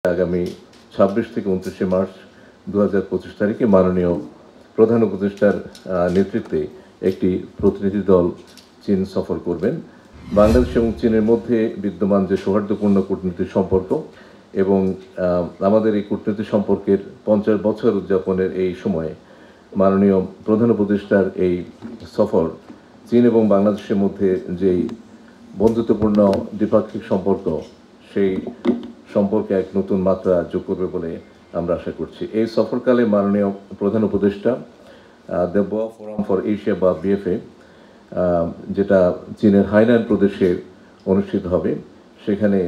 আগামী ২৬ থেকে ২৯ মার্চ ২০২৫ তারিখে মাননীয় প্রধান উপদেষ্টার নেতৃত্বে একটি প্রতিনিধি দল চীন সফর করবেন। বাংলাদেশ এবং চীনের মধ্যে বিদ্যমান যে সৌহার্দ্যপূর্ণ কূটনৈতিক সম্পর্ক এবং আমাদের এই কূটনৈতিক সম্পর্কের ৫০ বছর উদযাপনের এই সময়ে মাননীয় প্রধান উপদেষ্টার এই সফর চীন এবং বাংলাদেশের মধ্যে যেই বন্ধুত্বপূর্ণ দ্বিপাক্ষিক সম্পর্ক সেই সম্পর্কে এক নতুন মাত্রা যোগ করবে বলে আমরা আশা করছি। এই সফরকালে মাননীয় প্রধান উপদেষ্টা দ্য বোয়া ফোরাম ফর এশিয়া বা বিএফএ যেটা চীনের হাইনান প্রদেশে অনুষ্ঠিত হবে সেখানে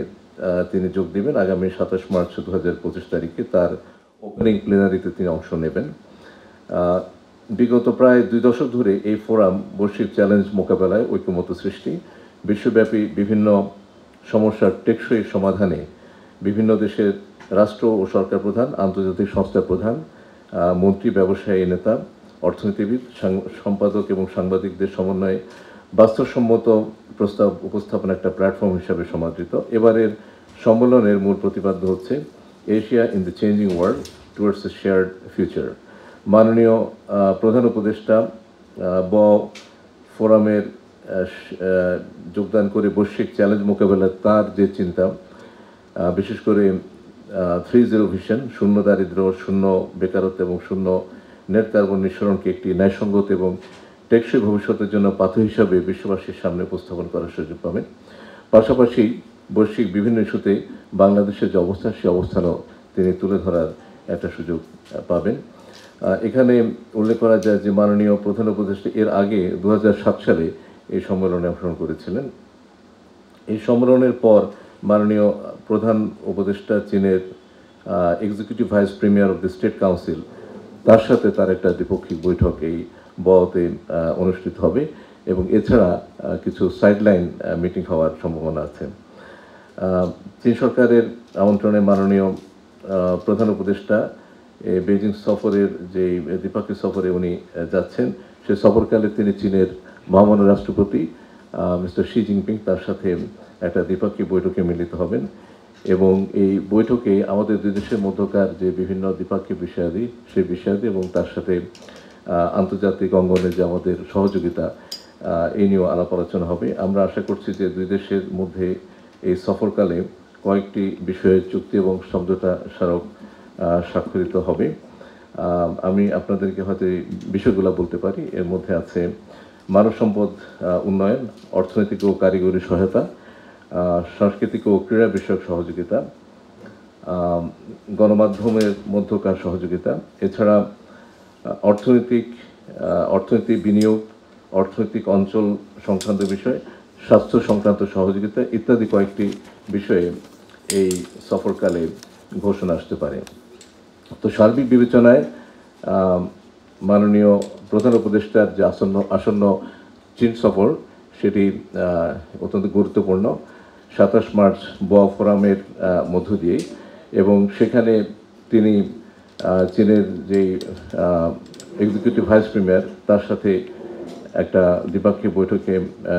তিনি যোগ দেবেন আগামী ২৭ মার্চ ২০২৫ তারিখে। তার ওপেনিং প্লেনারিতে তিনি অংশ নেবেন। বিগত প্রায় ২ দশক ধরে এই ফোরাম বৈশ্বিক চ্যালেঞ্জ মোকাবেলায় ঐক্যমত্য সৃষ্টি, বিশ্বব্যাপী বিভিন্ন সমস্যার টেকসই সমাধানে বিভিন্ন দেশের রাষ্ট্র ও সরকার প্রধান, আন্তর্জাতিক সংস্থার প্রধান, মন্ত্রী, ব্যবসায়ী, নেতা, অর্থনীতিবিদ, সম্পাদক এবং সাংবাদিকদের সমন্বয়ে বাস্তবসম্মত প্রস্তাব উপস্থাপন একটা প্ল্যাটফর্ম হিসাবে সমাদৃত। এবারের সম্মেলনের মূল প্রতিপাদ্য হচ্ছে Asia in the changing world towards A shared future. মাননীয় প্রধান উপদেষ্টা ফোরামের যোগদান করে বৈশ্বিক চ্যালেঞ্জ মোকাবেলায় তার যে চিন্তা, বিশেষ করে 3-0 ভিশন, শূন্য দারিদ্র্য, শূন্য বেকারত্ব এবং শূন্য নেট কার্বন নিঃসরণকে একটি ন্যায়সঙ্গত এবং টেকসই ভবিষ্যতের জন্য পাথর হিসাবে বিশ্ববাসীর সামনে উপস্থাপন করার সুযোগ পাবেন। পাশাপাশি বৈশ্বিক বিভিন্ন ইস্যুতে বাংলাদেশের যে অবস্থান সেই অবস্থানও তিনি তুলে ধরার একটা সুযোগ পাবেন। এখানে উল্লেখ করা যায় যে মাননীয় প্রধান উপদেষ্টা এর আগে ২০০৭ সালে এই সম্মেলনে অংশগ্রহণ করেছিলেন। এই সম্মেলনের পর মাননীয় প্রধান উপদেষ্টা চীনের executive vice premier of the state council তার সাথে তার একটা দ্বিপক্ষিক বৈঠক এই বোয়াতে অনুষ্ঠিত হবে এবং এছাড়া কিছু সাইডলাইন মিটিং হওয়ার সম্ভাবনা আছে। চীন সরকারের আমন্ত্রণে মাননীয় প্রধান উপদেষ্টা বেইজিং সফরের যে দ্বিপাক্ষিক সফরে উনি যাচ্ছেন, সে সফরকালে তিনি চীনের মহামান্য রাষ্ট্রপতি মিস্টার শি জিনপিং তার সাথে একটা দ্বিপাক্ষিক বৈঠকে মিলিত হবেন এবং এই বৈঠকে আমাদের দুই দেশের মধ্যকার যে বিভিন্ন দ্বিপাক্ষিক বিষয়াদি সেই বিষয়াদি এবং তার সাথে আন্তর্জাতিক অঙ্গনে যে আমাদের সহযোগিতা এই নিয়েও আলাপ আলোচনা হবে। আমরা আশা করছি যে দুই দেশের মধ্যে এই সফরকালে কয়েকটি বিষয়ে চুক্তি এবং সমঝোতা স্মারক স্বাক্ষরিত হবে। আমি আপনাদেরকে হয়তো এই বিষয়গুলো বলতে পারি। এর মধ্যে আছে মানব সম্পদ উন্নয়ন, অর্থনৈতিক ও কারিগরি সহায়তা, সাংস্কৃতিক ও ক্রীড়া বিষয়ক সহযোগিতা, গণমাধ্যমের মধ্যকার সহযোগিতা, এছাড়া অর্থনৈতিক বিনিয়োগ, অর্থনৈতিক অঞ্চল সংক্রান্ত বিষয়, স্বাস্থ্য সংক্রান্ত সহযোগিতা ইত্যাদি কয়েকটি বিষয়ে এই সফরকালে ঘোষণা আসতে পারে। তো সার্বিক বিবেচনায় মাননীয় প্রধান উপদেষ্টার যে আসন্ন চীন সফর সেটি অত্যন্ত গুরুত্বপূর্ণ। ২৭ মার্চ বোয়া ফোরামের মধ্য দিয়ে এবং সেখানে তিনি চীনের যেই এক্সিকিউটিভ ভাইস প্রিমিয়ার তার সাথে একটা দ্বিপাক্ষিক বৈঠকে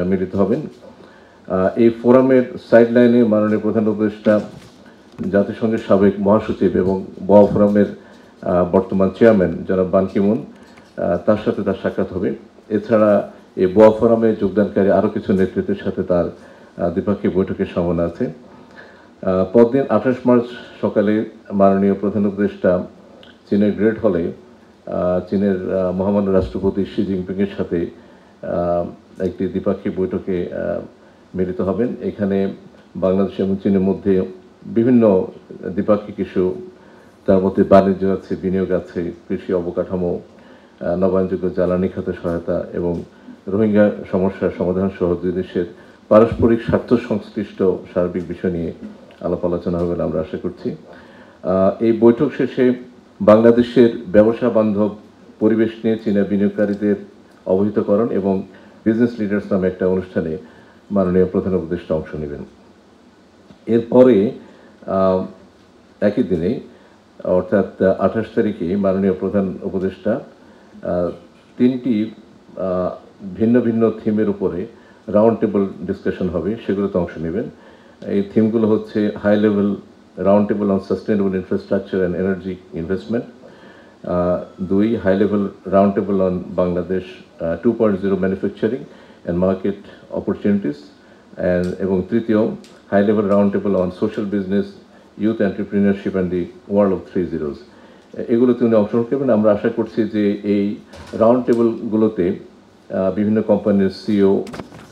মিলিত হবেন। এই ফোরামের সাইডলাইনে মাননীয় প্রধান উপদেষ্টা জাতিসংঘের সাবেক মহাসচিব এবং বোয়া ফোরামের বর্তমান চেয়ারম্যান জনাব বান কি মুন তার সাথে তার সাক্ষাৎ হবে। এছাড়া এই বোয়া ফোরামে যোগদানকারী আরও কিছু নেতৃত্বের সাথে তার দ্বিপাক্ষিক বৈঠকের সম্ভাবনা আছে। পরদিন ২৮ মার্চ সকালে মাননীয় প্রধান উপদেষ্টা চীনের গ্রেট হলে চীনের মহামান্য রাষ্ট্রপতি শি জিনপিংয়ের সাথে একটি দ্বিপাক্ষিক বৈঠকে মিলিত হবেন। এখানে বাংলাদেশ এবং চীনের মধ্যে বিভিন্ন দ্বিপাক্ষিক ইস্যু, তার মধ্যে বাণিজ্য আছে, বিনিয়োগ আছে, কৃষি অবকাঠামো, নবায়নযোগ্য জ্বালানি খাতে সহায়তা এবং রোহিঙ্গা সমস্যার সমাধান সহ দুই দেশের পারস্পরিক স্বার্থ সংশ্লিষ্ট সার্বিক বিষয় নিয়ে আলাপ আলোচনা হবে বলে আমরা আশা করছি। এই বৈঠক শেষে বাংলাদেশের ব্যবসা বান্ধব পরিবেশ নিয়ে চীনা বিনিয়োগকারীদের অবহিতকরণ এবং বিজনেস লিডার্স নামে একটা অনুষ্ঠানে মাননীয় প্রধান উপদেষ্টা অংশ নেবেন। এরপরে একই দিনে অর্থাৎ ২৮ তারিখে মাননীয় প্রধান উপদেষ্টা 3টি ভিন্ন ভিন্ন থিমের উপরে রাউন্ড টেবল ডিসকাশন হবে, সেগুলোতে অংশ নেবেন। এই থিমগুলো হচ্ছে high level roundtable on sustainable infrastructure and energy investment. 2, high-level roundtable on Bangladesh 2.0 manufacturing and market opportunities. এবং 3, high-level roundtable on social business, youth entrepreneurship and the world of 3 zeros. এগুলোতে উনি অংশগ্রহণ করবেন। আমরা আশা করছি যে এই রাউন্ড টেবিলগুলোতে বিভিন্ন কোম্পানির সিইও,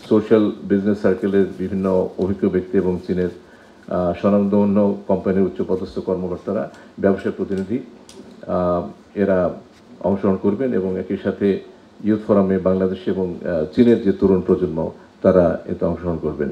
সোশ্যাল বিজনেস সার্কেলের বিভিন্ন অভিজ্ঞ ব্যক্তি এবং চীনের স্বনামধন্য কোম্পানির উচ্চপদস্থ কর্মকর্তারা, ব্যবসায় প্রতিনিধি এরা অংশগ্রহণ করবেন এবং একই সাথে ইউথ ফোরামে বাংলাদেশ এবং চীনের যে তরুণ প্রজন্ম তারা এতে অংশগ্রহণ করবেন।